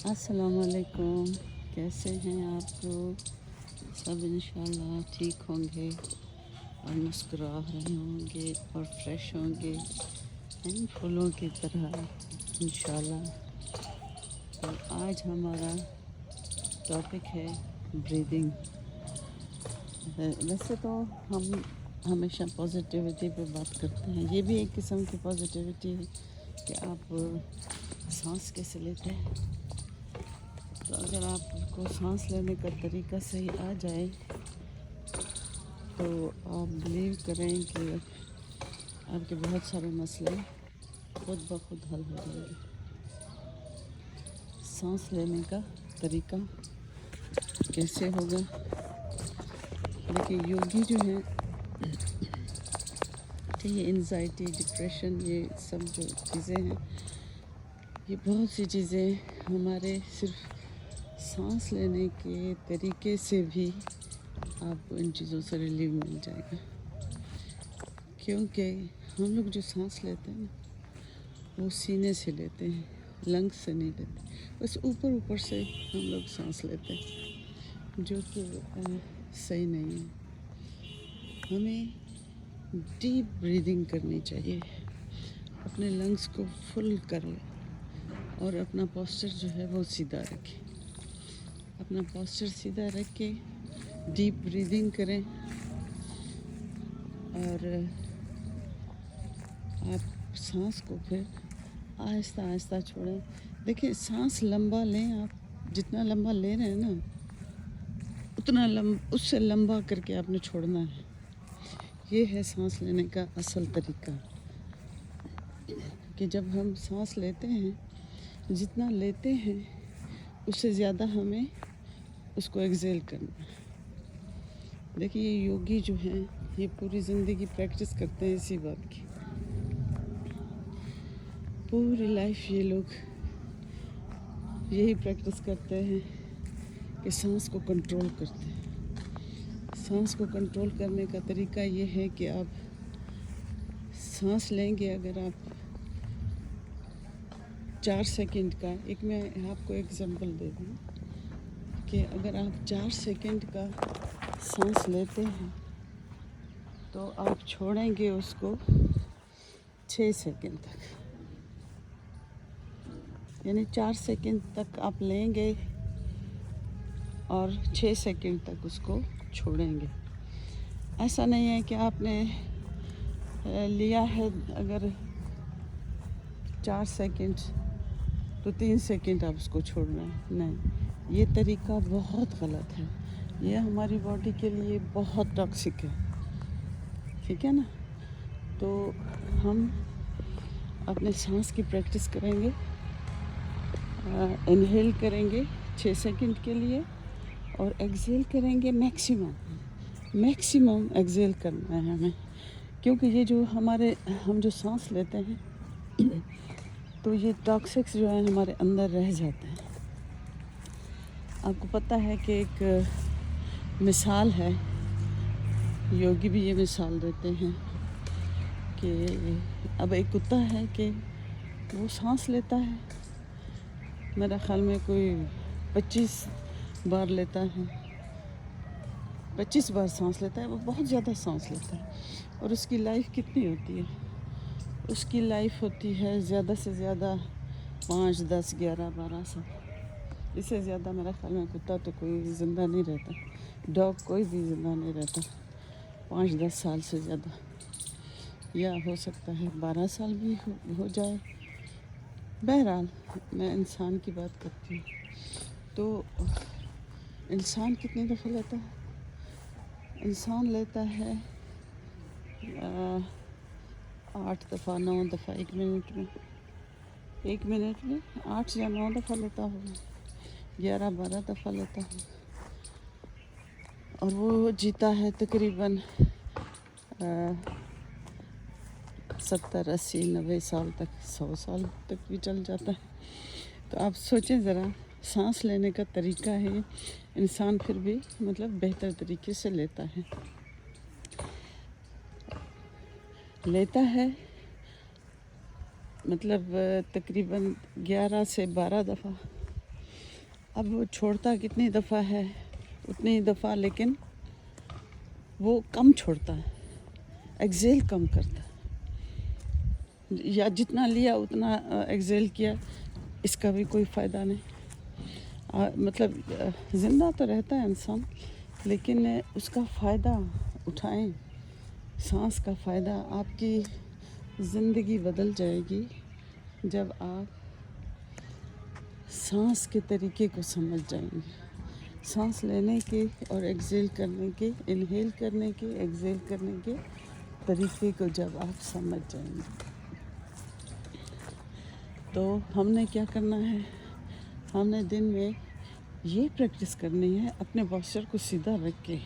السلام علیکم، کیسے ہیں آپ لوگ؟ سب انشاءاللہ ٹھیک ہوں گے اور مسکرا رہے ہوں گے اور فریش ہوں گے ان پھولوں کی طرح انشاءاللہ۔ اور آج ہمارا ٹاپک ہے بریدنگ۔ ویسے تو ہم ہمیشہ پازیٹیوٹی پہ بات کرتے ہیں، یہ بھی ایک قسم کی پازیٹیوٹی ہے کہ آپ سانس کیسے لیتے ہیں۔ تو اگر آپ کو سانس لینے کا طریقہ صحیح آ جائے تو آپ بلیو کریں کہ آپ کے بہت سارے مسئلے خود بخود حل ہو جائیں گے۔ سانس لینے کا طریقہ کیسے ہوگا؟ دیکھیں، یوگی جو ہیں یہ انزائٹی، ڈپریشن، یہ سب جو چیزیں ہیں، یہ بہت سی چیزیں ہمارے صرف سانس لینے کے طریقے سے بھی آپ کو ان چیزوں سے ریلیو مل جائے گا۔ کیونکہ ہم لوگ جو سانس لیتے ہیں نا، وہ سینے سے لیتے ہیں، لنگس سے نہیں لیتے، بس اوپر اوپر سے ہم لوگ سانس لیتے ہیں، جو کہ صحیح نہیں ہے۔ ہمیں ڈیپ بریدنگ کرنی چاہیے، اپنے لنگس کو فل کریں اور اپنا پوسچر جو ہے وہ سیدھا رکھیں۔ اپنا پوسچر سیدھا رکھ کے ڈیپ بریدنگ کریں اور آپ سانس کو پھر آہستہ آہستہ چھوڑیں۔ دیکھیں، سانس لمبا لیں، آپ جتنا لمبا لے رہے ہیں نا اتنا اس سے لمبا کر کے آپ نے چھوڑنا ہے۔ یہ ہے سانس لینے کا اصل طریقہ، کہ جب ہم سانس لیتے ہیں جتنا لیتے ہیں اس سے زیادہ ہمیں اس کو ایکسیل کرنا ہے۔ دیکھیے، یہ یوگی جو ہیں یہ پوری زندگی پریکٹس کرتے ہیں اسی بات کی، پوری لائف یہ لوگ یہی پریکٹس کرتے ہیں کہ سانس کو کنٹرول کرتے ہیں۔ سانس کو کنٹرول کرنے کا طریقہ یہ ہے کہ آپ سانس لیں گے، اگر آپ 4 سیکنڈ کا، ایک میں آپ کو ایگزامپل دے دوں کہ اگر آپ 4 سیکنڈ کا سانس لیتے ہیں تو آپ چھوڑیں گے اس کو 6 سیکنڈ تک، یعنی 4 سیکنڈ تک آپ لیں گے اور 6 سیکنڈ تک اس کو چھوڑیں گے۔ ایسا نہیں ہے کہ آپ نے لیا ہے اگر 4 سیکنڈ تو 3 سیکنڈ آپ اس کو چھوڑنا ہے، نہیں، یہ طریقہ بہت غلط ہے، یہ ہماری باڈی کے لیے بہت ٹاکسک ہے، ٹھیک ہے نا؟ تو ہم اپنے سانس کی پریکٹس کریں گے، انہیل کریں گے 6 سیکنڈ کے لیے اور ایکسیل کریں گے میکسیمم ایکسیل کرنا ہے ہمیں، کیونکہ یہ جو ہم جو سانس لیتے ہیں تو یہ ٹاکسکس جو ہیں ہمارے اندر رہ جاتے ہیں۔ آپ کو پتہ ہے کہ ایک مثال ہے، یوگی بھی یہ مثال دیتے ہیں کہ اب ایک کتا ہے کہ وہ سانس لیتا ہے، میرا خیال میں کوئی 25 بار لیتا ہے، 25 بار سانس لیتا ہے، وہ بہت زیادہ سانس لیتا ہے۔ اور اس کی لائف کتنی ہوتی ہے؟ اس کی لائف ہوتی ہے زیادہ سے زیادہ 5، 10، 11، 12 سال، اس سے زیادہ میرا خیال میں کتا تو کوئی زندہ نہیں رہتا، ڈاگ کوئی بھی زندہ نہیں رہتا 5، 10 سال سے زیادہ، یا ہو سکتا ہے 12 سال بھی ہو جائے۔ بہرحال میں انسان کی بات کرتی ہوں، تو انسان کتنی دفعہ لیتا ہے؟ انسان لیتا ہے 8 دفعہ، 9 دفعہ، 1 منٹ میں، 1 منٹ میں 8 یا 9 دفعہ لیتا ہوگا، 11، 12 دفعہ لیتا ہوگا، اور وہ جیتا ہے تقریباً 70، 80، 90 سال تک، 100 سال تک بھی چل جاتا ہے۔ تو آپ سوچیں ذرا، سانس لینے کا طریقہ ہے، انسان پھر بھی مطلب بہتر طریقے سے لیتا ہے مطلب تقریباً 11 سے 12 دفعہ اب وہ چھوڑتا کتنی دفعہ ہے اتنی ہی دفعہ، لیکن وہ کم چھوڑتا ہے، ایکزیل کم کرتا ہے، یا جتنا لیا اتنا ایکزیل کیا، اس کا بھی کوئی فائدہ نہیں۔ مطلب زندہ تو رہتا ہے انسان، لیکن اس کا فائدہ اٹھائیں، سانس کا فائدہ۔ آپ کی زندگی بدل جائے گی جب آپ سانس کے طریقے کو سمجھ جائیں گے، سانس لینے کے اور ایکزیل کرنے کے، انہیل کرنے کے، ایکزیل کرنے کے طریقے کو جب آپ سمجھ جائیں گے، تو ہم نے کیا کرنا ہے، ہم نے دن میں یہ پریکٹس کرنی ہے، اپنے پوسچر کو سیدھا رکھ کے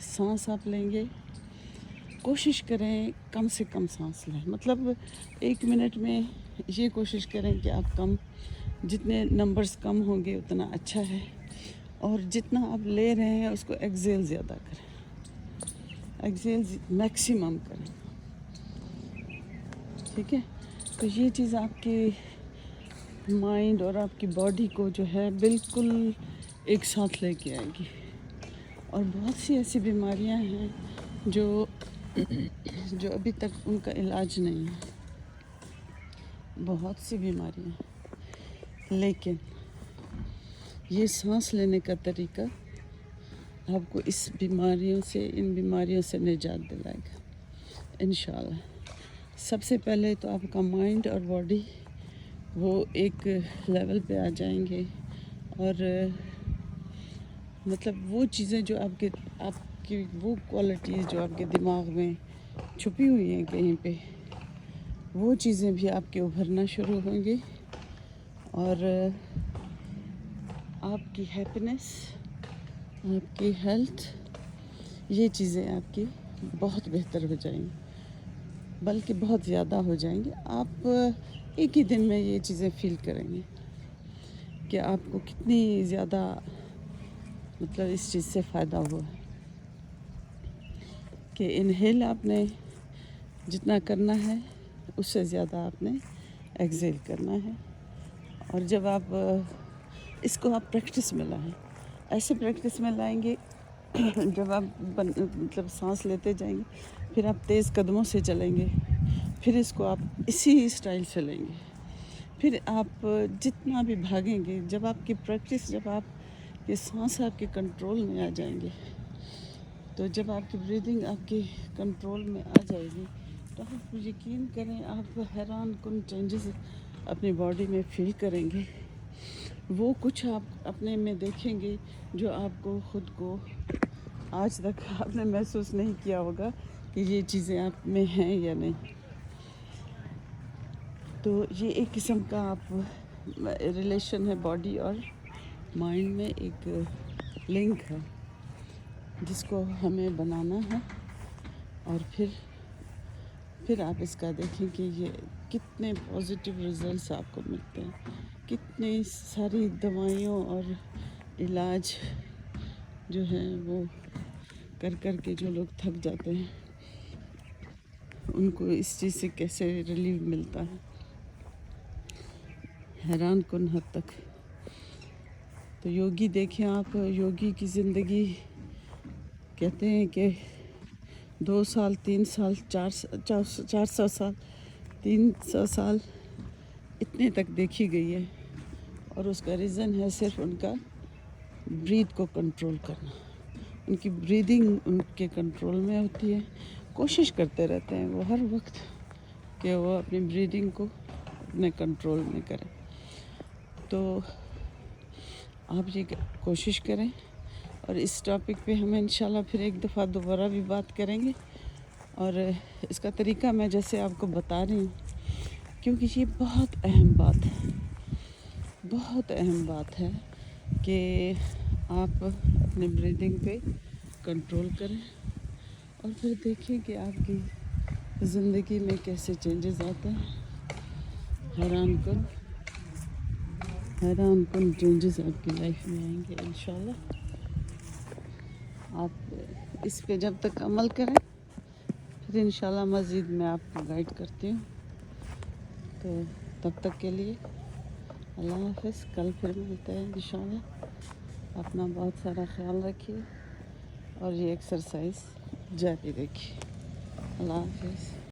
سانس آپ لیں گے، کوشش کریں کم سے کم سانس لیں، مطلب 1 منٹ میں یہ کوشش کریں کہ آپ جتنے نمبرز کم ہوں گے اتنا اچھا ہے، اور جتنا آپ لے رہے ہیں اس کو ایکزیل زیادہ کریں، ایکزیل میکسیمم کریں، ٹھیک ہے؟ تو یہ چیز آپ کے مائنڈ اور آپ کی باڈی کو جو ہے بالکل ایک ساتھ لے کے آئے گی۔ اور بہت سی ایسی بیماریاں ہیں جو ابھی تک ان کا علاج نہیں ہے، بہت سی بیماریاں ہیں، لیکن یہ سانس لینے کا طریقہ آپ کو ان بیماریوں سے نجات دلائے گا انشاءاللہ۔ سب سے پہلے تو آپ کا مائنڈ اور باڈی وہ ایک لیول پہ آ جائیں گے، اور مطلب وہ چیزیں جو آپ کی وہ کوالٹیز جو آپ کے دماغ میں چھپی ہوئی ہیں کہیں پہ، وہ چیزیں بھی آپ کے ابھرنا شروع ہوں گی، اور آپ کی ہیپینس، آپ کی ہیلتھ، یہ چیزیں آپ کی بہت بہتر ہو جائیں گی، بلکہ بہت زیادہ ہو جائیں گی۔ آپ ایک ہی دن میں یہ چیزیں فیل کریں گے کہ آپ کو کتنی زیادہ مطلب اس چیز سے فائدہ ہوا ہے، کہ انہیل آپ نے جتنا کرنا ہے اس سے زیادہ آپ نے ایکزیل کرنا ہے۔ اور جب آپ اس کو آپ پریکٹس میں لائیں، ایسے پریکٹس میں لائیں گے جب آپ مطلب سانس لیتے جائیں گے، پھر آپ تیز قدموں سے چلیں گے، پھر اس کو آپ اسی اسٹائل سے لیں گے، پھر آپ جتنا بھی بھاگیں گے، جب آپ کی پریکٹس، جب آپ یہ سانس آپ کے کنٹرول میں آ جائیں گے، تو جب آپ کی بریدنگ آپ کے کنٹرول میں آ جائے گی، تو آپ یقین کریں آپ حیران کن چینجز اپنی باڈی میں فیل کریں گے۔ وہ کچھ آپ اپنے میں دیکھیں گے جو آپ کو خود کو آج تک آپ نے محسوس نہیں کیا ہوگا کہ یہ چیزیں آپ میں ہیں یا نہیں۔ تو یہ ایک قسم کا آپ ریلیشن ہے باڈی اور مائنڈ میں، ایک لنک ہے جس کو ہمیں بنانا ہے، اور پھر آپ اس کا دیکھیں کہ یہ کتنے پازیٹیو ریزلٹس آپ کو ملتے ہیں، کتنی ساری دوائیوں اور علاج جو ہیں وہ کر کے جو لوگ تھک جاتے ہیں، ان کو اس چیز سے کیسے ریلیف ملتا ہے، حیران کن حد تک۔ تو یوگی دیکھیں آپ، یوگی کی زندگی کہتے ہیں کہ 2 سال 3 سال 400 سال 300 سال اتنے تک دیکھی گئی ہے، اور اس کا ریزن ہے صرف ان کا بریتھ کو کنٹرول کرنا، ان کی بریدنگ ان کے کنٹرول میں ہوتی ہے، کوشش کرتے رہتے ہیں وہ ہر وقت کہ وہ اپنی بریدنگ کو اپنے کنٹرول میں کریں۔ تو آپ یہ کوشش کریں، اور اس ٹاپک پہ ہم انشاءاللہ پھر ایک دفعہ دوبارہ بھی بات کریں گے، اور اس کا طریقہ میں جیسے آپ کو بتا رہی ہوں، کیونکہ یہ بہت اہم بات ہے، بہت اہم بات ہے کہ آپ اپنے بریدنگ پہ کنٹرول کریں، اور پھر دیکھیں کہ آپ کی زندگی میں کیسے چینجز آتے ہیں۔ حیران کن چینجز آپ کی لائف میں آئیں گے انشاءاللہ۔ آپ اس پہ جب تک عمل کریں، پھر انشاءاللہ مزید میں آپ کو گائیڈ کرتی ہوں۔ تو تب تک کے لیے اللہ حافظ. کل پھر ملتے ہیں انشاءاللہ. اپنا بہت سارا خیال رکھیے اور یہ ایکسرسائز جاری رکھیے. اللہ حافظ.